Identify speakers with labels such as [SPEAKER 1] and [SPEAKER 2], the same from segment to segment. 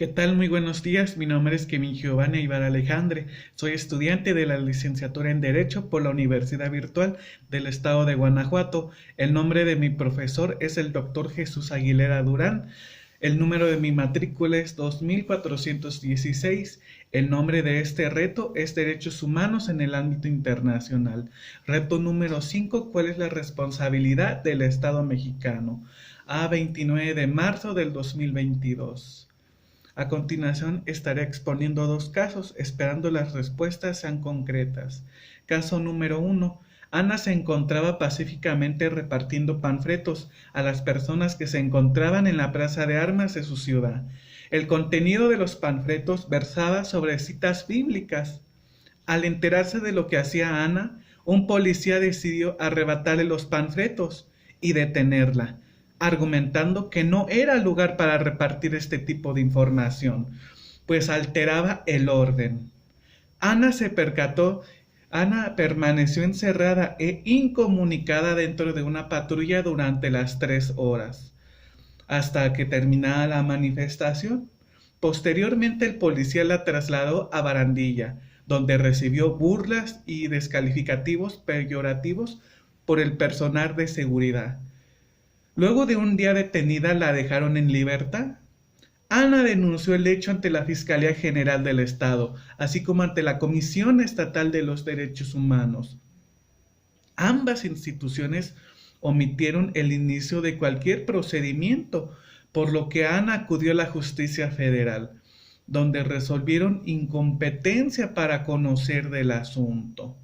[SPEAKER 1] ¿Qué tal? Muy buenos días. Mi nombre es Kevin Giovanni Ibar Alejandre. Soy estudiante de la licenciatura en Derecho por la Universidad Virtual del Estado de Guanajuato. El nombre de mi profesor es el doctor Jesús Aguilera Durán. El número de mi matrícula es 2416. El nombre de este reto es Derechos Humanos en el ámbito internacional. Reto número 5. ¿Cuál es la responsabilidad del Estado mexicano? A 29 de marzo del 2022. A continuación estaré exponiendo dos casos, esperando las respuestas sean concretas. Caso número 1. Ana se encontraba pacíficamente repartiendo panfletos a las personas que se encontraban en la plaza de armas de su ciudad. El contenido de los panfletos versaba sobre citas bíblicas. Al enterarse de lo que hacía Ana, un policía decidió arrebatarle los panfletos y detenerla, argumentando que no era lugar para repartir este tipo de información, pues alteraba el orden. Ana permaneció encerrada e incomunicada dentro de una patrulla durante las 3 horas, hasta que terminara la manifestación. Posteriormente el policía la trasladó a Barandilla, donde recibió burlas y descalificativos peyorativos por el personal de seguridad. Luego de un día detenida, la dejaron en libertad. Ana denunció el hecho ante la Fiscalía General del Estado, así como ante la Comisión Estatal de los Derechos Humanos. Ambas instituciones omitieron el inicio de cualquier procedimiento, por lo que Ana acudió a la Justicia Federal, donde resolvieron incompetencia para conocer del asunto.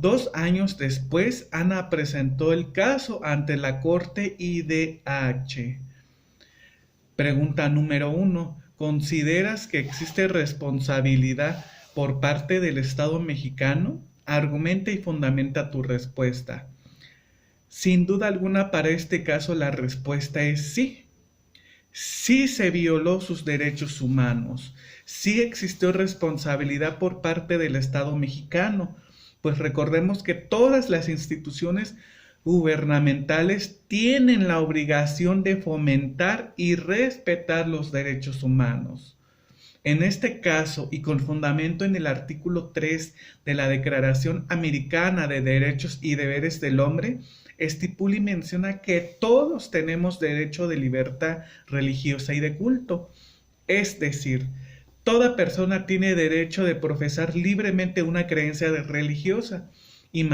[SPEAKER 1] 2 años después, Ana presentó el caso ante la Corte IDH. Pregunta número 1. ¿Consideras que existe responsabilidad por parte del Estado mexicano? Argumenta y fundamenta tu respuesta. Sin duda alguna, para este caso la respuesta es sí. Sí se violó sus derechos humanos. Sí existió responsabilidad por parte del Estado mexicano. Pues recordemos que todas las instituciones gubernamentales tienen la obligación de fomentar y respetar los derechos humanos. En este caso, y con fundamento en el artículo 3 de la Declaración Americana de Derechos y Deberes del Hombre, estipula y menciona que todos tenemos derecho de libertad religiosa y de culto. Es decir, toda persona tiene derecho de profesar libremente una creencia religiosa y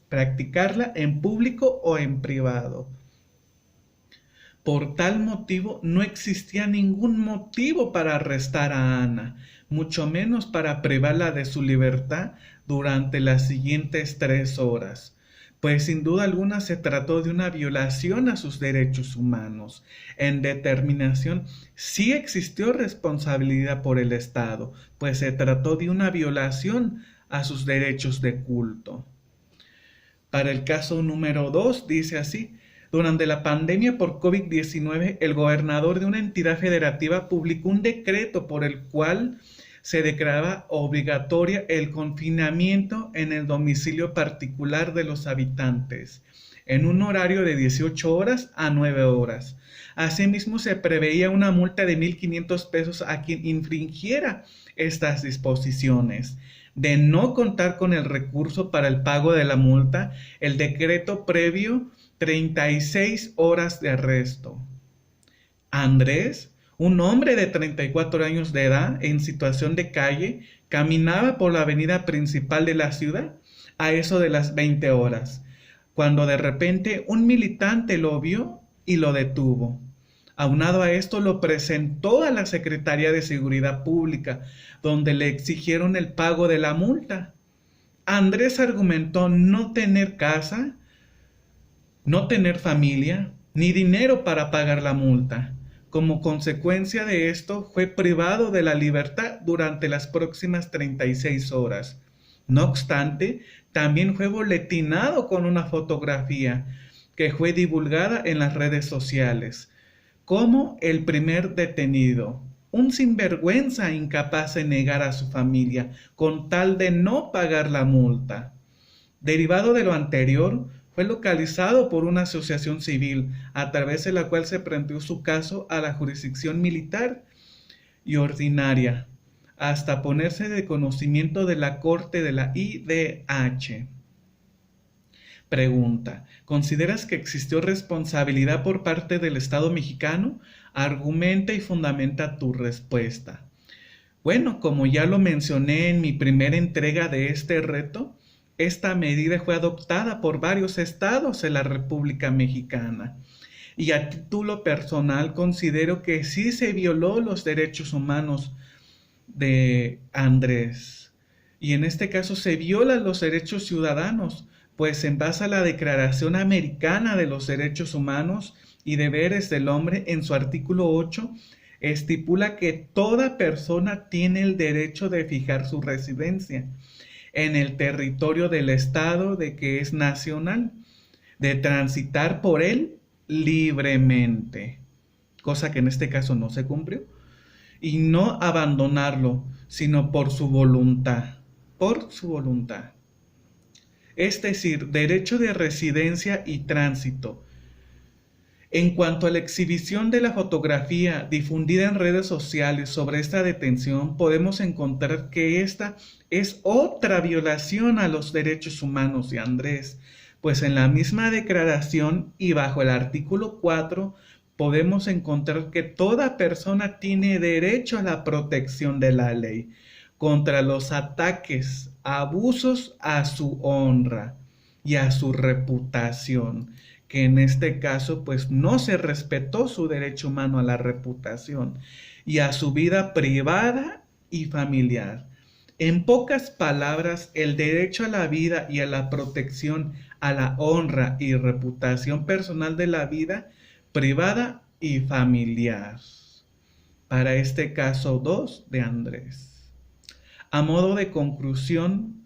[SPEAKER 1] practicarla en público o en privado. Por tal motivo, no existía ningún motivo para arrestar a Ana, mucho menos para privarla de su libertad durante las siguientes 3 horas. Pues sin duda alguna se trató de una violación a sus derechos humanos. En determinación, sí existió responsabilidad por el Estado, pues se trató de una violación a sus derechos de culto. Para el caso número 2, dice así: durante la pandemia por COVID-19, el gobernador de una entidad federativa publicó un decreto por el cual se declaraba obligatoria el confinamiento en el domicilio particular de los habitantes, en un horario de 18 horas a 9 horas. Asimismo, se preveía una multa de 1,500 pesos a quien infringiera estas disposiciones. De no contar con el recurso para el pago de la multa, el decreto previó 36 horas de arresto. Andrés, un hombre de 34 años de edad en situación de calle, caminaba por la avenida principal de la ciudad a eso de las 20 horas, cuando de repente un militante lo vio y lo detuvo. Aunado a esto, lo presentó a la Secretaría de Seguridad Pública, donde le exigieron el pago de la multa. Andrés argumentó no tener casa, no tener familia, ni dinero para pagar la multa. Como consecuencia de esto, fue privado de la libertad durante las próximas 36 horas. No obstante, también fue boletinado con una fotografía que fue divulgada en las redes sociales como el primer detenido, un sinvergüenza incapaz de negar a su familia con tal de no pagar la multa. Derivado de lo anterior, fue localizado por una asociación civil, a través de la cual se prendió su caso a la jurisdicción militar y ordinaria, hasta ponerse de conocimiento de la Corte de la IDH. Pregunta: ¿consideras que existió responsabilidad por parte del Estado mexicano? Argumenta y fundamenta tu respuesta. Bueno, como ya lo mencioné en mi primera entrega de este reto, esta medida fue adoptada por varios estados en la República Mexicana. Y a título personal considero que sí se violó los derechos humanos de Andrés. Y en este caso se violan los derechos ciudadanos, pues en base a la Declaración Americana de los Derechos Humanos y Deberes del Hombre, en su artículo 8, estipula que toda persona tiene el derecho de fijar su residencia en el territorio del estado de que es nacional, de transitar por él libremente, cosa que en este caso no se cumplió, y no abandonarlo, sino por su voluntad, por su voluntad. Es decir, derecho de residencia y tránsito. En cuanto a la exhibición de la fotografía difundida en redes sociales sobre esta detención, podemos encontrar que esta es otra violación a los derechos humanos de Andrés, pues en la misma declaración y bajo el artículo 4 podemos encontrar que toda persona tiene derecho a la protección de la ley contra los ataques, abusos a su honra y a su reputación, que en este caso pues no se respetó su derecho humano a la reputación y a su vida privada y familiar. En pocas palabras, el derecho a la vida y a la protección a la honra y reputación personal de la vida privada y familiar. Para este caso 2 de Andrés. A modo de conclusión,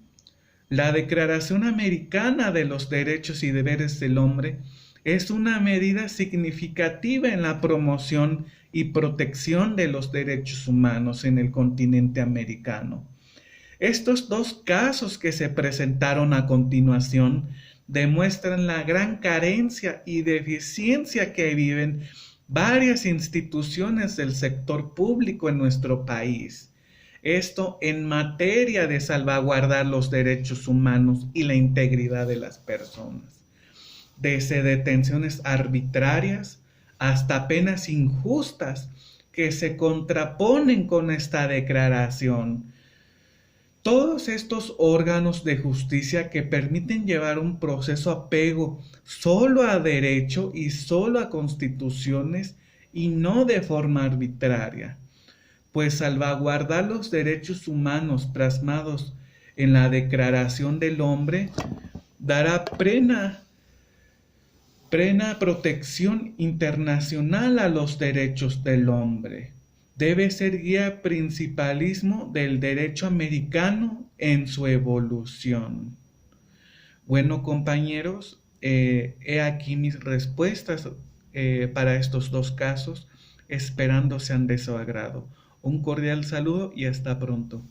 [SPEAKER 1] la Declaración Americana de los Derechos y Deberes del Hombre es una medida significativa en la promoción y protección de los derechos humanos en el continente americano. Estos dos casos que se presentaron a continuación demuestran la gran carencia y deficiencia que viven varias instituciones del sector público en nuestro país. Esto en materia de salvaguardar los derechos humanos y la integridad de las personas. Desde detenciones arbitrarias hasta penas injustas que se contraponen con esta declaración. Todos estos órganos de justicia que permiten llevar un proceso apego solo a derecho y solo a constituciones y no de forma arbitraria, pues salvaguardar los derechos humanos plasmados en la Declaración del Hombre dará plena protección internacional a los derechos del hombre. Debe ser guía principalismo del derecho americano en su evolución. Bueno, compañeros, he aquí mis respuestas para estos dos casos, esperando sean de su agrado. Un cordial saludo y hasta pronto.